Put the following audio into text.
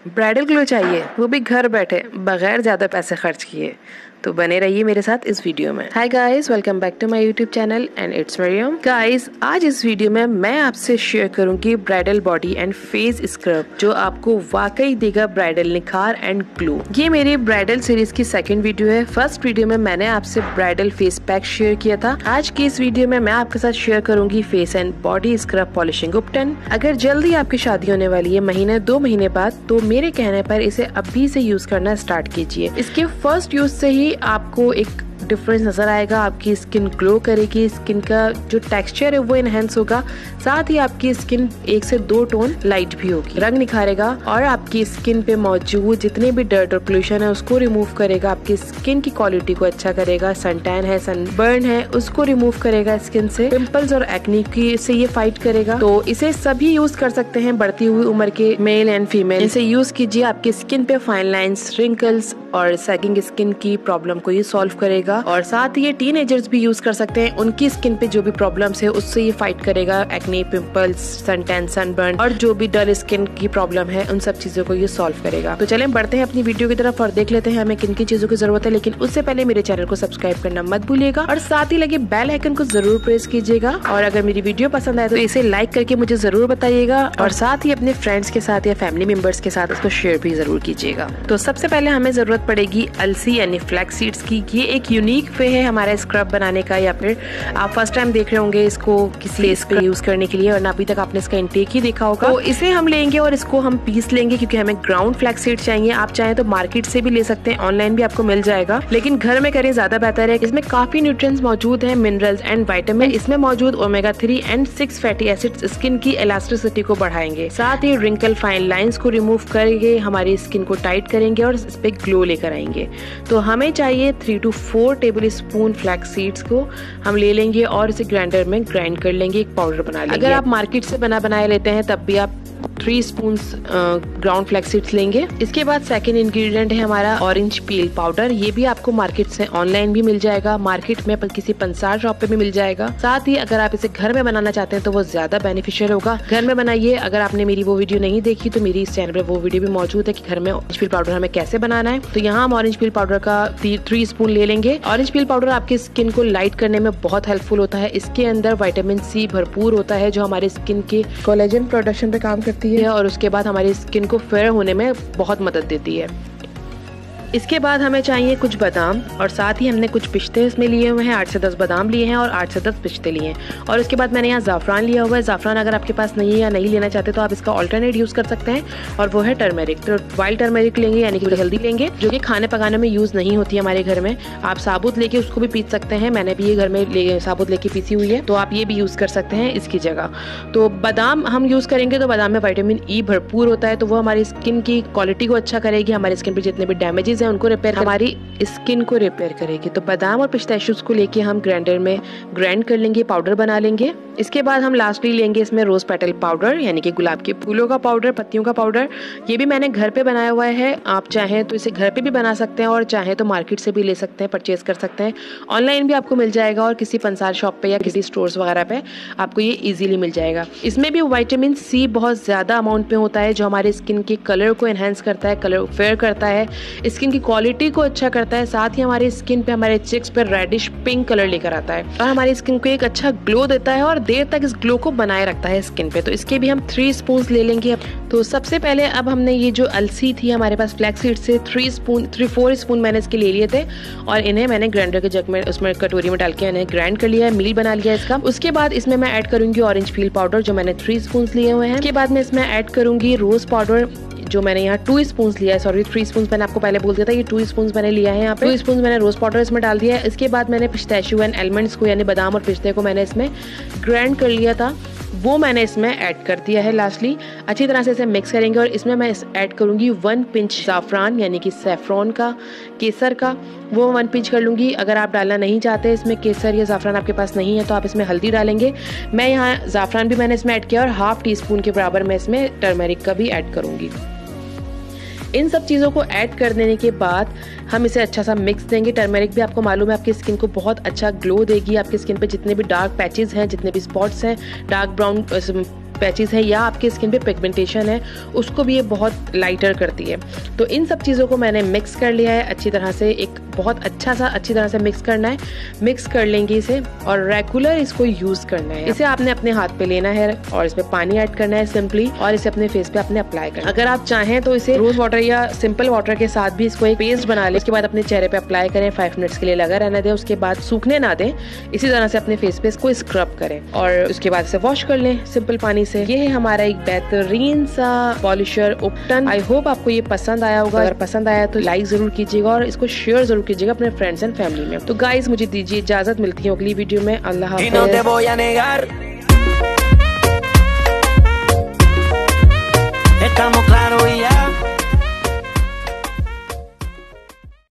Bridal glow चाहिए, वो भी घर बैठे बगैर ज़्यादा पैसे खर्च किए? तो बने रहिए मेरे साथ इस वीडियो में। Hi guys, welcome back to my YouTube channel and it's Mariyam. Guys, आज इस वीडियो में मैं आपसे शेयर करूंगी bridal body and face scrub जो आपको वाकई देगा ब्राइडल निखार एंड ग्लो। ये मेरी ब्राइडल सीरीज की सेकंड वीडियो है। फर्स्ट वीडियो में मैंने आपसे ब्राइडल फेस पैक शेयर किया था। आज की इस वीडियो में मैं आपके साथ शेयर करूंगी face and body scrub polishing उपटन। अगर जल्दी आपकी शादी होने वाली है, महीने 2 महीने बाद, तो मेरे कहने पर इसे अभी से यूज करना स्टार्ट कीजिए। इसके फर्स्ट यूज से ही आपको एक डिफरेंस नजर आएगा। आपकी स्किन ग्लो करेगी, स्किन का जो टेक्सचर है वो एनहेंस होगा, साथ ही आपकी स्किन 1 से 2 टोन लाइट भी होगी, रंग निखारेगा और आपकी स्किन पे मौजूद जितने भी डर्ट और पोल्यूशन है उसको रिमूव करेगा। आपकी स्किन की क्वालिटी को अच्छा करेगा। सनटैन है, सनबर्न है, उसको रिमूव करेगा स्किन से। पिंपल्स और एक्ने की से ये फाइट करेगा। तो इसे सभी यूज कर सकते हैं, बढ़ती हुई उम्र के मेल एंड फीमेल। इसे यूज कीजिए। आपकी स्किन पे फाइन लाइंस, रिंकल्स और सैगिंग स्किन की प्रॉब्लम को ये सॉल्व करेगा। और साथ ही ये टीनेजर्स भी यूज कर सकते हैं। उनकी स्किन पे जो भी प्रॉब्लम्स है उससे ये फाइट करेगा। एक्ने, पिंपल्स, सनटैन, सनबर्न और जो भी डल स्किन की प्रॉब्लम है उन सब चीजों को ये सॉल्व करेगा। तो चलें बढ़ते हैं अपनी वीडियो की तरफ और देख लेते हैं हमें किन किन चीजों की जरूरत है। लेकिन उससे पहले मेरे चैनल को सब्सक्राइब करना मत भूलिएगा और साथ ही लगे बेल आइकन को जरूर प्रेस कीजिएगा। और अगर मेरी वीडियो पसंद आए तो इसे लाइक करके मुझे जरूर बताइएगा और साथ ही अपने फ्रेंड्स के साथ या फैमिली मेंबर्स के साथ इसको शेयर भी जरूर कीजिएगा। तो सबसे पहले हमें जरूरत पड़ेगी अलसी यानी फ्लैक्स सीड्स की। ये एक यूनिक वे है हमारा स्क्रब बनाने का, या फिर आप फर्स्ट टाइम देख रहे होंगे इसको किसी फेस पे यूज करने के लिए और अभी तक आपने इसका इंटेक ही देखा होगा। तो इसे हम लेंगे और इसको हम पीस लेंगे क्योंकि हमें ग्राउंड फ्लैक्स सीड चाहिए। आप चाहें तो मार्केट से भी ले सकते हैं, ऑनलाइन भी आपको मिल जाएगा, लेकिन घर में करें ज्यादा बेहतर है। इसमें काफी न्यूट्रिएंट्स मौजूद है, मिनरल्स एंड विटामिन। इसमें मौजूद omega 3 and 6 fatty acids skin की इलास्टिसिटी को बढ़ाएंगे, साथ ही रिंकल, फाइन लाइंस को रिमूव करके हमारी स्किन को टाइट करेंगे और इस पे ग्लो लेकर आएंगे। तो हमें चाहिए 3 to 4 table spoon flax seeds को हम ले लेंगे और इसे ग्राइंडर में ग्राइंड कर लेंगे, एक पाउडर बना लेंगे। अगर आप मार्केट से बनाए लेते हैं तब भी आप 3 स्पून ग्राउंड फ्लैक्स सीड्स लेंगे। इसके बाद सेकंड इंग्रेडिएंट है हमारा ऑरेंज पील पाउडर। ये भी आपको मार्केट से ऑनलाइन भी मिल जाएगा, मार्केट में किसी पंसार शॉप पे भी मिल जाएगा। साथ ही अगर आप इसे घर में बनाना चाहते हैं तो वो ज्यादा बेनिफिशियल होगा। घर में बनाइए। अगर आपने मेरी वो वीडियो नहीं देखी तो मेरी इस चैनल पे वो वीडियो भी मौजूद है कि घर में ऑरेंज पील पाउडर हमें कैसे बनाना है। तो यहाँ हम ऑरेंज पील पाउडर का 3 स्पून ले लेंगे। ऑरेंज पील पाउडर आपकी स्किन को लाइट करने में बहुत हेल्पफुल होता है। इसके अंदर विटामिन सी भरपूर होता है जो हमारे स्किन के कोलेजन प्रोडक्शन पे काम करती है और उसके बाद हमारी स्किन को फेयर होने में बहुत मदद देती है। इसके बाद हमें चाहिए कुछ बादाम और साथ ही हमने कुछ पिस्ते इसमें लिए हुए हैं। 8 से 10 बादाम लिए हैं और 8 से 10 पिस्ते लिए हैं। और उसके बाद मैंने यहाँ जाफरान लिया हुआ है। जाफरान अगर आपके पास नहीं है या नहीं लेना चाहते तो आप इसका ऑल्टरनेट यूज कर सकते हैं और वो है टर्मेरिक। तो वाइल्ड टर्मेरिक लेंगे यानी कि हल्दी लेंगे जो कि खाने पकाने में यूज नहीं होती है हमारे घर में। आप साबुत लेके उसको भी पीस सकते हैं। मैंने भी ये घर में साबुत लेके पीसी हुई है, तो आप ये भी यूज कर सकते हैं इसकी जगह। तो बादाम हम यूज करेंगे तो बादाम में विटामिन ई भरपूर होता है, तो वो हमारी स्किन की क्वालिटी को अच्छा करेगी। हमारी स्किन पर जितने भी डैमेजेस हैं उनको रिपेयर, हमारी स्किन को रिपेयर करेगी। तो बादाम और पिस्ताशियोज को लेके हम ग्राइंडर में ग्राइंड कर लेंगे, पाउडर बना लेंगे। इसके बाद हम लास्टली लेंगे इसमें रोज पेटल पाउडर यानी कि गुलाब के फूलों का पाउडर, पत्तियों का पाउडर। ये भी मैंने घर पे बनाया हुआ है। आप चाहें तो इसे घर पे भी बना सकते हैं और चाहें तो मार्केट से भी ले सकते हैं, परचेज कर सकते हैं। ऑनलाइन भी आपको मिल जाएगा और किसी पंसार शॉप पे या किसी स्टोर्स वगैरह पे आपको ये इजीली मिल जाएगा। इसमें भी विटामिन सी बहुत ज्यादा अमाउंट में होता है जो हमारे स्किन के कलर को एनहेंस करता है, कलर फेयर करता है, स्किन की क्वालिटी को अच्छा करता है। साथ ही हमारी स्किन पे, हमारे चिक्स पे रेडिश पिंक कलर लेकर आता है और हमारी स्किन को एक अच्छा ग्लो देता है और देर तक इस ग्लो को बनाए रखता है स्किन पे। तो इसके भी हम 3 स्पून ले लेंगे। तो सबसे पहले अब हमने ये जो अलसी थी हमारे पास फ्लैक्स सीड से 4 स्पून मैंने इसके ले लिए थे और इन्हें मैंने ग्राइंडर के जग में, उसमें कटोरी में डाल के इन्हें ग्राइंड कर लिया है, मिल बना लिया इसका। उसके बाद इसमें मैं ऐड करूंगी ऑरेंज पील पाउडर जो मैंने 3 स्पून लिए हुए हैं। उसके बाद में इसमें ऐड करूंगी रोज पाउडर जो मैंने यहाँ 2 स्पून लिया है, सॉरी 3 स्पून मैंने आपको पहले बोल दिया था, ये 2 स्पून मैंने लिया है। यहाँ पे 2 स्पून मैंने रोज पाउडर इसमें डाल दिया है। इसके बाद मैंने पिस्ताशियो एंड एलमंड्स को यानी बादाम और पिस्ते को मैंने इसमें ग्राइंड कर लिया था, वो मैंने इसमें ऐड कर दिया है। लास्टली अच्छी तरह से इसे मिक्स करेंगे और इसमें मैं ऐड करूंगी 1 पिंच जाफरान यानी कि सैफरॉन का, केसर का, वो 1 पिंच कर लूंगी। अगर आप डालना नहीं चाहते इसमें केसर या जाफरान आपके पास नहीं है तो आप इसमें हल्दी डालेंगे। मैं यहाँ जाफरान भी मैंने इसमें ऐड किया और ½ टीस्पून के बराबर मैं इसमें टर्मरिक का भी ऐड करूंगी। इन सब चीज़ों को ऐड कर देने के बाद हम इसे अच्छा सा मिक्स देंगे। टर्मरिक भी आपको मालूम है आपकी स्किन को बहुत अच्छा ग्लो देगी। आपकी स्किन पे जितने भी डार्क पैचेस हैं, जितने भी स्पॉट्स हैं, डार्क ब्राउन पैचेस हैं या आपके स्किन पे पिगमेंटेशन है उसको भी ये बहुत लाइटर करती है। तो इन सब चीज़ों को मैंने मिक्स कर लिया है अच्छी तरह से, एक बहुत अच्छी तरह से मिक्स करना है। मिक्स कर लेंगे इसे और रेगुलर इसको यूज़ करना है। इसे आपने अपने हाथ पे लेना है और इसमें पानी ऐड करना है सिंपली, और इसे अपने फेस पे आपने अप्लाई करना है। अगर आप चाहें तो इसे रोज वाटर या सिंपल वाटर के साथ भी इसको एक पेस्ट बना लें, उसके बाद अपने चेहरे पे अप्लाई करें, 5 मिनट्स के लिए लगा रहने दें, उसके बाद सूखने ना दें। इसी तरह से अपने फेस पे इसको स्क्रब करें और उसके बाद इसे वॉश कर लें सिंपल पानी से। ये है हमारा एक बेहतरीन सा पॉलिशर उपटन। आई होप आपको ये पसंद आया होगा। अगर पसंद आया तो लाइक जरूर कीजिएगा और इसको शेयर जरूर कीजिएगा अपने फ्रेंड्स एंड फैमिली में। तो गाइस मुझे दीजिए इजाजत, मिलती है अगली वीडियो में। अल्लाह हाफ़िज़।